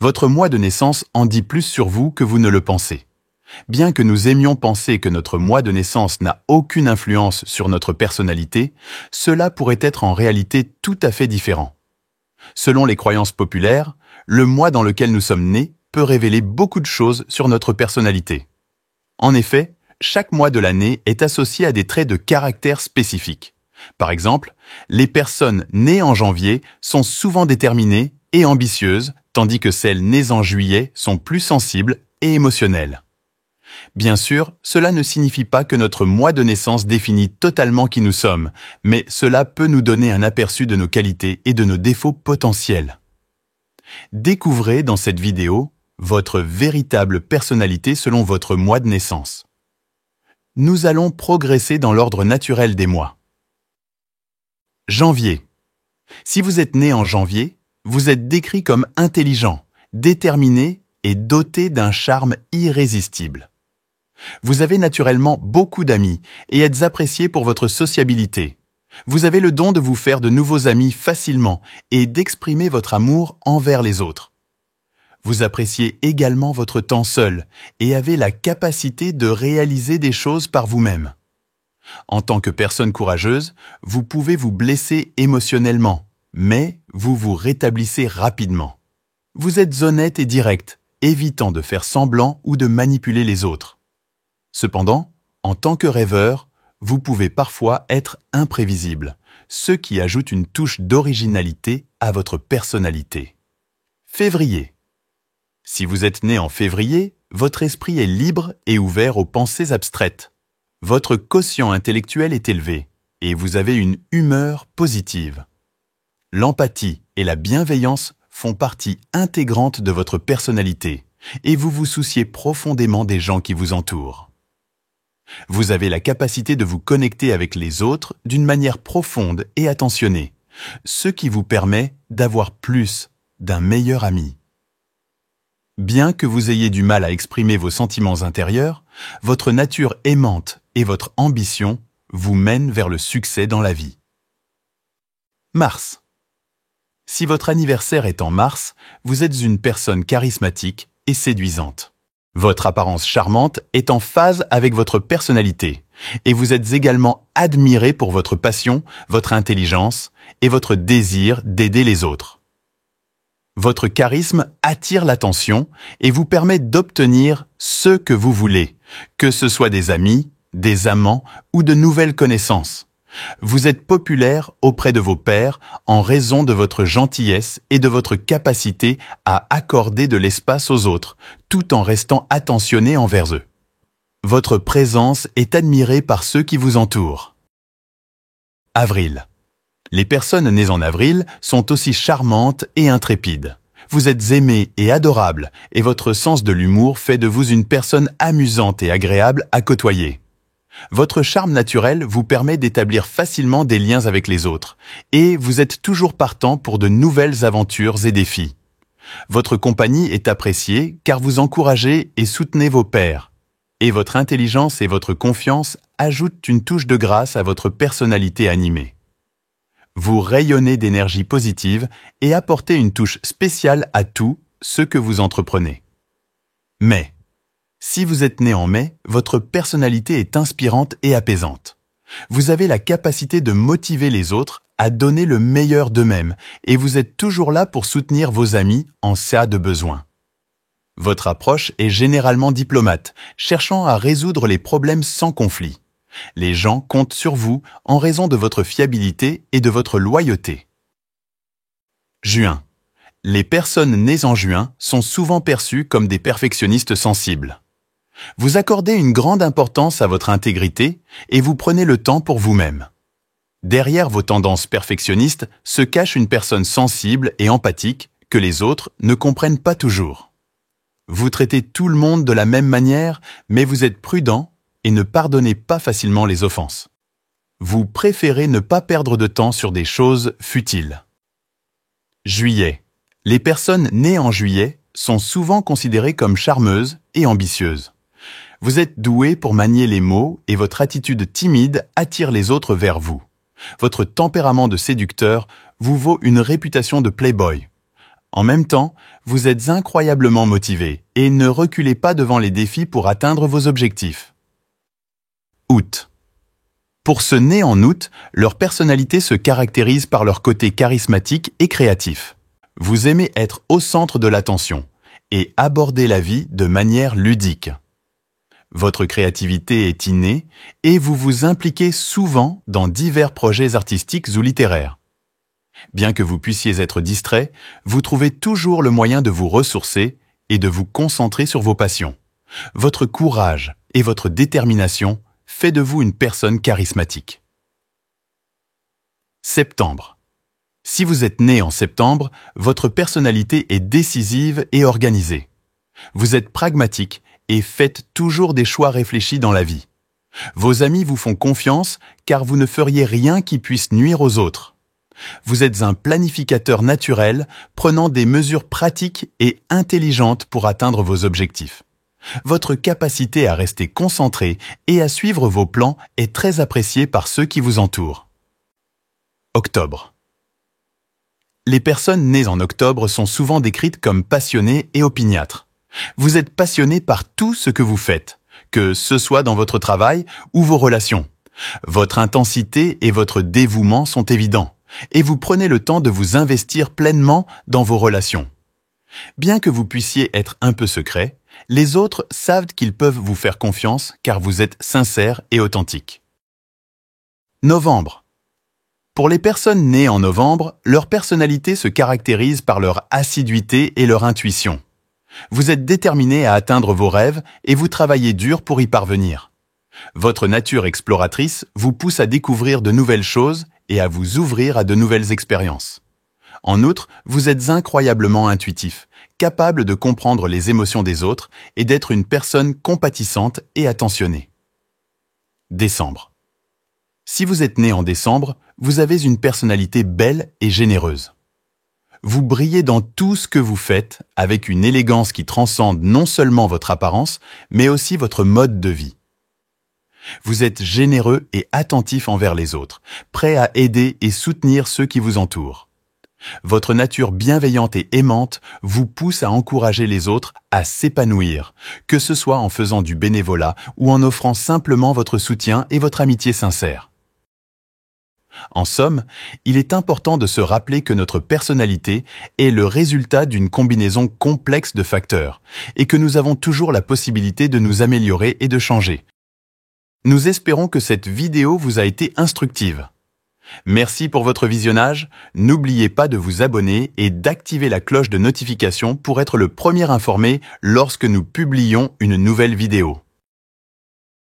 Votre mois de naissance en dit plus sur vous que vous ne le pensez. Bien que nous aimions penser que notre mois de naissance n'a aucune influence sur notre personnalité, cela pourrait être en réalité tout à fait différent. Selon les croyances populaires, le mois dans lequel nous sommes nés peut révéler beaucoup de choses sur notre personnalité. En effet, chaque mois de l'année est associé à des traits de caractère spécifiques. Par exemple, les personnes nées en janvier sont souvent déterminées et ambitieuses, tandis que celles nées en juillet sont plus sensibles et émotionnelles. Bien sûr, cela ne signifie pas que notre mois de naissance définit totalement qui nous sommes, mais cela peut nous donner un aperçu de nos qualités et de nos défauts potentiels. Découvrez dans cette vidéo votre véritable personnalité selon votre mois de naissance. Nous allons progresser dans l'ordre naturel des mois. Janvier. Si vous êtes né en janvier, vous êtes décrit comme intelligent, déterminé et doté d'un charme irrésistible. Vous avez naturellement beaucoup d'amis et êtes apprécié pour votre sociabilité. Vous avez le don de vous faire de nouveaux amis facilement et d'exprimer votre amour envers les autres. Vous appréciez également votre temps seul et avez la capacité de réaliser des choses par vous-même. En tant que personne courageuse, vous pouvez vous blesser émotionnellement, mais vous vous rétablissez rapidement. Vous êtes honnête et direct, évitant de faire semblant ou de manipuler les autres. Cependant, en tant que rêveur, vous pouvez parfois être imprévisible, ce qui ajoute une touche d'originalité à votre personnalité. Février. Si vous êtes né en février, votre esprit est libre et ouvert aux pensées abstraites. Votre quotient intellectuel est élevé et vous avez une humeur positive. L'empathie et la bienveillance font partie intégrante de votre personnalité et vous vous souciez profondément des gens qui vous entourent. Vous avez la capacité de vous connecter avec les autres d'une manière profonde et attentionnée, ce qui vous permet d'avoir plus d'un meilleur ami. Bien que vous ayez du mal à exprimer vos sentiments intérieurs, votre nature aimante et votre ambition vous mènent vers le succès dans la vie. Mars. Si votre anniversaire est en mars, vous êtes une personne charismatique et séduisante. Votre apparence charmante est en phase avec votre personnalité et vous êtes également admiré pour votre passion, votre intelligence et votre désir d'aider les autres. Votre charisme attire l'attention et vous permet d'obtenir ce que vous voulez, que ce soit des amis, des amants ou de nouvelles connaissances. Vous êtes populaire auprès de vos pairs en raison de votre gentillesse et de votre capacité à accorder de l'espace aux autres, tout en restant attentionné envers eux. Votre présence est admirée par ceux qui vous entourent. Avril. Les personnes nées en avril sont aussi charmantes et intrépides. Vous êtes aimé et adorable et votre sens de l'humour fait de vous une personne amusante et agréable à côtoyer. Votre charme naturel vous permet d'établir facilement des liens avec les autres et vous êtes toujours partant pour de nouvelles aventures et défis. Votre compagnie est appréciée car vous encouragez et soutenez vos pairs. Et votre intelligence et votre confiance ajoutent une touche de grâce à votre personnalité animée. Vous rayonnez d'énergie positive et apportez une touche spéciale à tout ce que vous entreprenez. Mai. Si vous êtes né en mai, votre personnalité est inspirante et apaisante. Vous avez la capacité de motiver les autres à donner le meilleur d'eux-mêmes et vous êtes toujours là pour soutenir vos amis en cas de besoin. Votre approche est généralement diplomate, cherchant à résoudre les problèmes sans conflit. Les gens comptent sur vous en raison de votre fiabilité et de votre loyauté. Juin. Les personnes nées en juin sont souvent perçues comme des perfectionnistes sensibles. Vous accordez une grande importance à votre intégrité et vous prenez le temps pour vous-même. Derrière vos tendances perfectionnistes se cache une personne sensible et empathique que les autres ne comprennent pas toujours. Vous traitez tout le monde de la même manière, mais vous êtes prudent et ne pardonnez pas facilement les offenses. Vous préférez ne pas perdre de temps sur des choses futiles. Juillet. Les personnes nées en juillet sont souvent considérées comme charmeuses et ambitieuses. Vous êtes doué pour manier les mots et votre attitude timide attire les autres vers vous. Votre tempérament de séducteur vous vaut une réputation de playboy. En même temps, vous êtes incroyablement motivé et ne reculez pas devant les défis pour atteindre vos objectifs. Août. Pour ceux nés en août, leur personnalité se caractérise par leur côté charismatique et créatif. Vous aimez être au centre de l'attention et aborder la vie de manière ludique. Votre créativité est innée et vous vous impliquez souvent dans divers projets artistiques ou littéraires. Bien que vous puissiez être distrait, vous trouvez toujours le moyen de vous ressourcer et de vous concentrer sur vos passions. Votre courage et votre détermination fait de vous une personne charismatique. Septembre. Si vous êtes né en septembre, votre personnalité est décisive et organisée. Vous êtes pragmatique et faites toujours des choix réfléchis dans la vie. Vos amis vous font confiance car vous ne feriez rien qui puisse nuire aux autres. Vous êtes un planificateur naturel, prenant des mesures pratiques et intelligentes pour atteindre vos objectifs. Votre capacité à rester concentré et à suivre vos plans est très appréciée par ceux qui vous entourent. Octobre. Les personnes nées en octobre sont souvent décrites comme passionnées et opiniâtres. Vous êtes passionné par tout ce que vous faites, que ce soit dans votre travail ou vos relations. Votre intensité et votre dévouement sont évidents, et vous prenez le temps de vous investir pleinement dans vos relations. Bien que vous puissiez être un peu secret, les autres savent qu'ils peuvent vous faire confiance car vous êtes sincère et authentique. Novembre. Pour les personnes nées en novembre, leur personnalité se caractérise par leur assiduité et leur intuition. Vous êtes déterminé à atteindre vos rêves et vous travaillez dur pour y parvenir. Votre nature exploratrice vous pousse à découvrir de nouvelles choses et à vous ouvrir à de nouvelles expériences. En outre, vous êtes incroyablement intuitif, capable de comprendre les émotions des autres et d'être une personne compatissante et attentionnée. Décembre. Si vous êtes né en décembre, vous avez une personnalité belle et généreuse. Vous brillez dans tout ce que vous faites avec une élégance qui transcende non seulement votre apparence, mais aussi votre mode de vie. Vous êtes généreux et attentif envers les autres, prêt à aider et soutenir ceux qui vous entourent. Votre nature bienveillante et aimante vous pousse à encourager les autres à s'épanouir, que ce soit en faisant du bénévolat ou en offrant simplement votre soutien et votre amitié sincère. En somme, il est important de se rappeler que notre personnalité est le résultat d'une combinaison complexe de facteurs et que nous avons toujours la possibilité de nous améliorer et de changer. Nous espérons que cette vidéo vous a été instructive. Merci pour votre visionnage, n'oubliez pas de vous abonner et d'activer la cloche de notification pour être le premier informé lorsque nous publions une nouvelle vidéo.